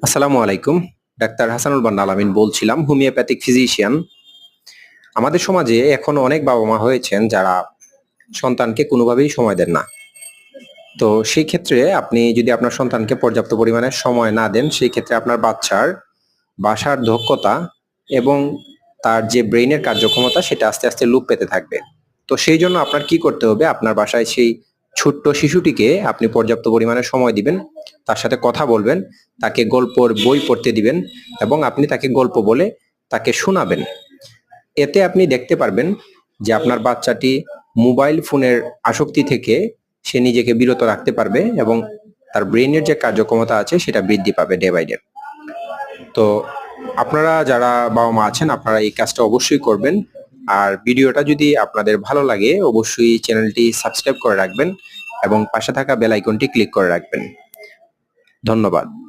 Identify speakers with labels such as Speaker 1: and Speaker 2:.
Speaker 1: আসসালামু আলাইকুম। ডাক্তার হাসানুল বান্না আলামিন বলছিলাম, হোমিওপ্যাথিক ফিজিশিয়ান। আমাদের সমাজে এখনো অনেক বাবা-মা হয়েছেন যারা সন্তানকে কোনোভাবেই সময় দেন না। তো সেই ক্ষেত্রে আপনি যদি আপনার সন্তানকে পর্যাপ্ত পরিমাণে সময় না দেন, সেই ক্ষেত্রে আপনার বাচ্চার ভাষার দক্ষতা এবং তার যে ব্রেইনের কার্যক্ষমতা সেটা আস্তে, আস্তে লোপ পেতে থাকবে। তো সেইজন্য আপনার কি করতে হবে? আপনার বাসায় সেই ছোট্ট শিশুটিকে আপনি পর্যাপ্ত পরিমাণে সময় দিবেন, তার সাথে কথা বলবেন, তাকে গল্পর বই পড়তে দিবেন এবং আপনি তাকে গল্প বলে তাকে শোনাবেন। এতে আপনি দেখতে পারবেন যে আপনার বাচ্চাটি মোবাইল ফোনের আসক্তি থেকে সে নিজেকে বিরত রাখতে পারবে এবং তার ব্রেইনের যে কার্যক্ষমতা আছে সেটা বৃদ্ধি পাবে ডে বাই ডে। তো আপনারা যারা বাবা-মা আছেন আপনারা এই কাজটা অবশ্যই করবেন। আর ভিডিওটা যদি আপনাদের ভালো লাগে অবশ্যই চ্যানেলটি সাবস্ক্রাইব করে রাখবেন এবং পাশে থাকা বেল আইকনটি ক্লিক করে রাখবেন। ধন্যবাদ।